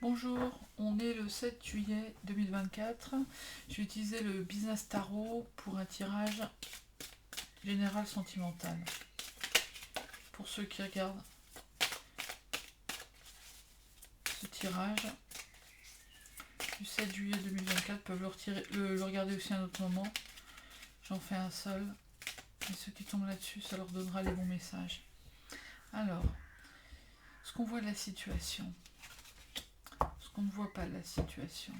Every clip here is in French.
Bonjour, on est le 7 juillet 2024. Je vais utiliser le Business Tarot pour un tirage général sentimental. Pour ceux qui regardent ce tirage du 7 juillet 2024 peuvent le regarder aussi à un autre moment. J'en fais un seul. Et ceux qui tombent là-dessus, ça leur donnera les bons messages. Alors, ce qu'on voit de la situation, ce qu'on ne voit pas de la situation,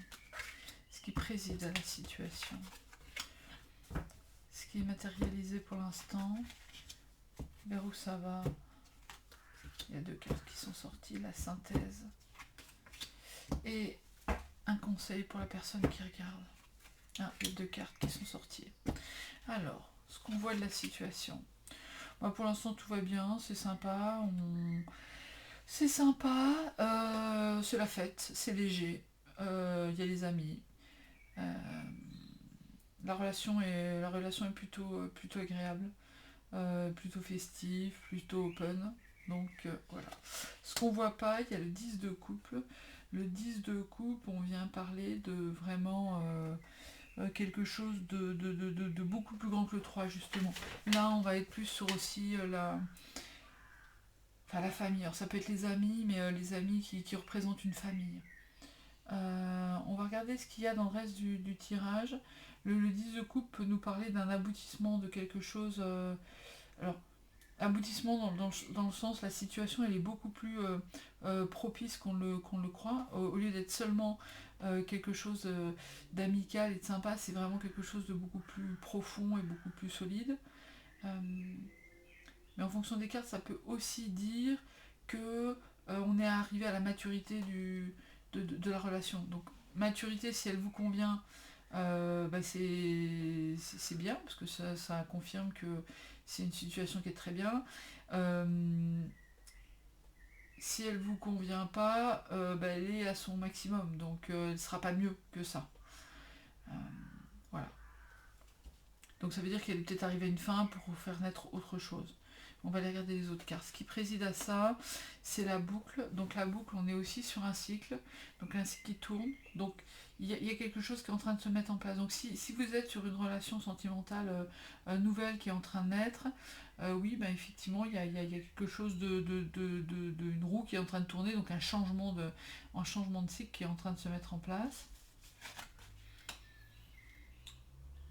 ce qui préside à la situation, ce qui est matérialisé pour l'instant, vers où ça va. Il y a deux cartes qui sont sorties, la synthèse et un conseil pour la personne qui regarde. Les deux cartes qui sont sorties. Alors, ce qu'on voit de la situation. Pour l'instant tout va bien, c'est sympa, c'est sympa, c'est la fête, c'est léger, il y a les amis. La relation est plutôt agréable, plutôt festive, plutôt open. Donc voilà. Ce qu'on voit pas, il y a le 10 de coupe. Le 10 de coupe, on vient parler de vraiment quelque chose de beaucoup plus grand que le 3 justement. Là, on va être plus sur aussi la famille. Alors ça peut être les amis, mais les amis qui représentent une famille. On va regarder ce qu'il y a dans le reste du tirage. Le 10 de coupe peut nous parler d'un aboutissement de quelque chose. Alors, aboutissement dans le sens, la situation elle est beaucoup plus propice qu'on le croit. Au lieu d'être seulement quelque chose d'amical et de sympa, c'est vraiment quelque chose de beaucoup plus profond et beaucoup plus solide. Mais en fonction des cartes, ça peut aussi dire que on est arrivé à la maturité de la relation. Donc maturité, si elle vous convient, c'est bien, parce que ça confirme que c'est une situation qui est très bien. Si elle vous convient pas, elle est à son maximum, donc elle ne sera pas mieux que ça. Euh, voilà. Donc ça veut dire qu'elle est peut-être arrivée à une fin pour faire naître autre chose. On va aller regarder les autres cartes. Ce qui préside à ça, c'est la boucle. Donc la boucle, on est aussi sur un cycle. Donc un cycle qui tourne. Donc il y a quelque chose qui est en train de se mettre en place. Donc si vous êtes sur une relation sentimentale nouvelle qui est en train de naître, oui, effectivement, il y a quelque chose une roue qui est en train de tourner. Donc un changement de cycle qui est en train de se mettre en place.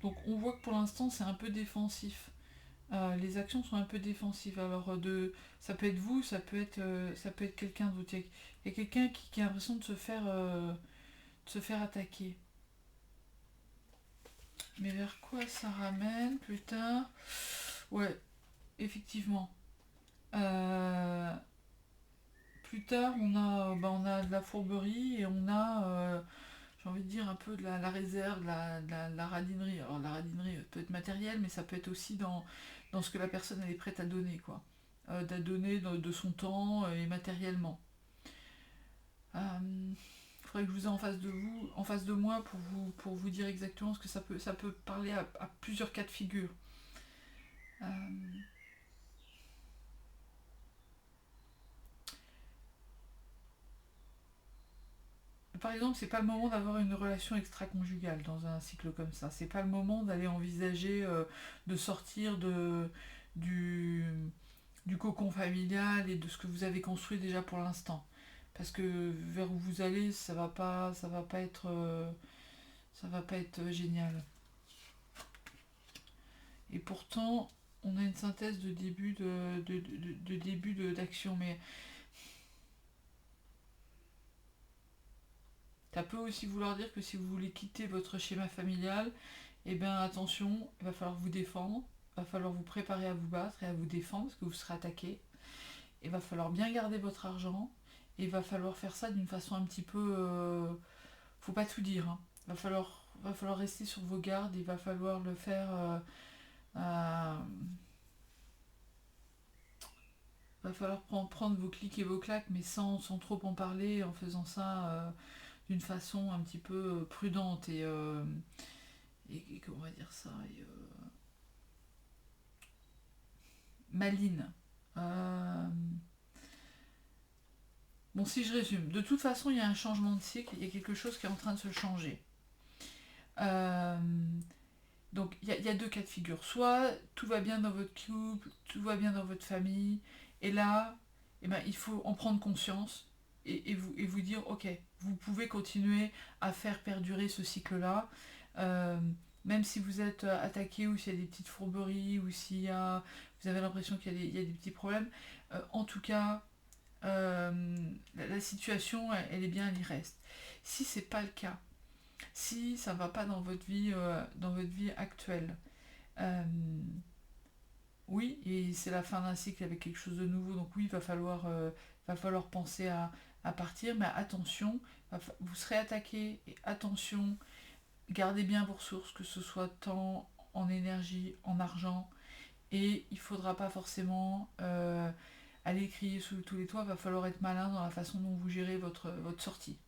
Donc on voit que pour l'instant c'est un peu défensif. Les actions sont un peu défensives. Alors ça peut être vous, ça peut être quelqu'un d'autre. Il y a quelqu'un qui a l'impression de se faire attaquer. Mais vers quoi ça ramène plus tard? Ouais, effectivement. Euh, Plus tard, on a de la fourberie et on a, j'ai envie de dire, un peu de la réserve, de la radinerie. Alors la radinerie peut être matérielle, mais ça peut être aussi dans ce que la personne elle est prête à donner, quoi. De donner de son temps et matériellement. Il faudrait que je vous ai en face de moi pour vous dire exactement ce que ça peut parler à plusieurs cas de figure. Euh, Par exemple, c'est pas le moment d'avoir une relation extra-conjugale dans un cycle comme ça. C'est pas le moment d'aller envisager de sortir du, du cocon familial et de ce que vous avez construit déjà pour l'instant. Parce que vers où vous allez, ça va pas être génial. Et pourtant, on a une synthèse de début d'action, mais ça peut aussi vouloir dire que si vous voulez quitter votre schéma familial, eh bien attention, il va falloir vous défendre, il va falloir vous préparer à vous battre et à vous défendre parce que vous serez attaqué. Il va falloir bien garder votre argent et il va falloir faire ça d'une façon un petit peu... faut pas tout dire. Hein. Va falloir rester sur vos gardes, il va falloir le faire... va falloir prendre vos clics et vos claques, mais sans trop en parler, en faisant ça d'une façon un petit peu prudente et comment on va dire ça, maline. Euh, Bon, si je résume, de toute façon, il y a un changement de cycle, il y a quelque chose qui est en train de se changer. Euh, donc, il y a deux cas de figure. Soit tout va bien dans votre couple, tout va bien dans votre famille, et là, eh ben, il faut en prendre conscience et vous dire, ok, vous pouvez continuer à faire perdurer ce cycle-là, euh, même si vous êtes attaqué ou s'il y a des petites fourberies ou s'il y a, vous avez l'impression il y a des petits problèmes. En tout cas, la situation, elle est bien, elle y reste. Si c'est pas le cas, si ça va pas dans votre vie actuelle, euh, oui, et c'est la fin d'un cycle avec quelque chose de nouveau, donc oui, va falloir penser à partir, mais attention, vous serez attaqué, et attention, gardez bien vos ressources, que ce soit temps, en énergie, en argent, et il faudra pas forcément aller crier sous tous les toits, va falloir être malin dans la façon dont vous gérez votre sortie.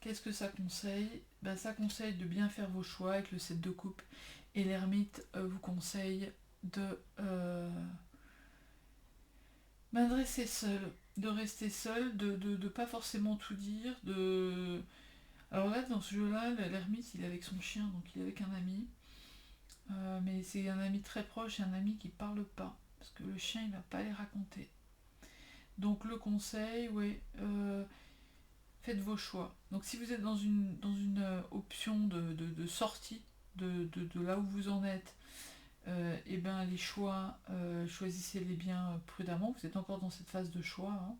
Qu'est-ce que ça conseille? Ben, ça conseille de bien faire vos choix avec le 7 de coupe. Et l'ermite vous conseille de rester seul. De rester seul, de pas forcément tout dire. Alors là, dans ce jeu-là, l'ermite, il est avec son chien, donc il est avec un ami. Mais c'est un ami très proche et un ami qui parle pas. Parce que le chien, il va pas les raconter. Donc le conseil, ouais, faites vos choix. Donc si vous êtes dans une option de sortie de là où vous en êtes, et ben les choix, choisissez-les bien prudemment. Vous êtes encore dans cette phase de choix, hein.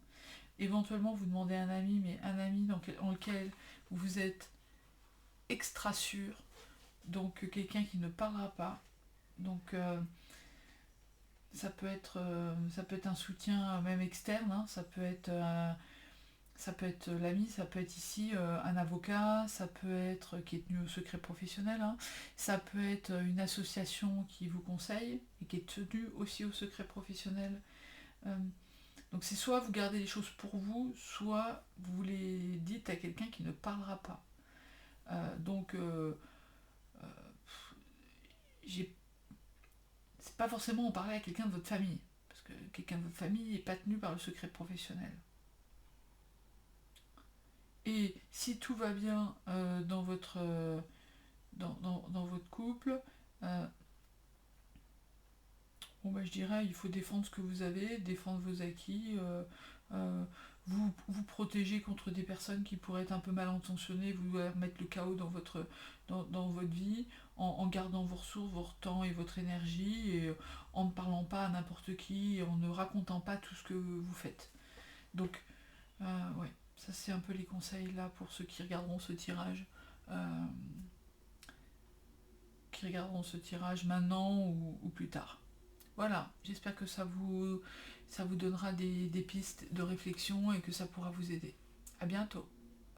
Éventuellement, vous demandez à un ami, mais un ami dans lequel vous êtes extra sûr, donc quelqu'un qui ne parlera pas. Donc ça peut être un soutien même externe, hein. Ça peut être l'ami, ça peut être ici un avocat, ça peut être qui est tenu au secret professionnel, hein. Ça peut être une association qui vous conseille et qui est tenue aussi au secret professionnel. Euh, donc c'est soit vous gardez les choses pour vous, soit vous les dites à quelqu'un qui ne parlera pas. Donc euh, j'ai- c'est pas forcément en parler à quelqu'un de votre famille, parce que quelqu'un de votre famille n'est pas tenu par le secret professionnel. Et si tout va bien dans votre couple, euh, bon, bah, je dirais il faut défendre ce que vous avez, défendre vos acquis, vous protéger contre des personnes qui pourraient être un peu mal intentionnées, vous mettre le chaos dans votre vie, en gardant vos ressources, votre temps et votre énergie, et en ne parlant pas à n'importe qui, et en ne racontant pas tout ce que vous faites. Donc, ouais, ça c'est un peu les conseils là pour ceux euh, qui regarderont ce tirage maintenant ou plus tard. Voilà, j'espère que ça vous donnera des pistes de réflexion et que ça pourra vous aider. À bientôt.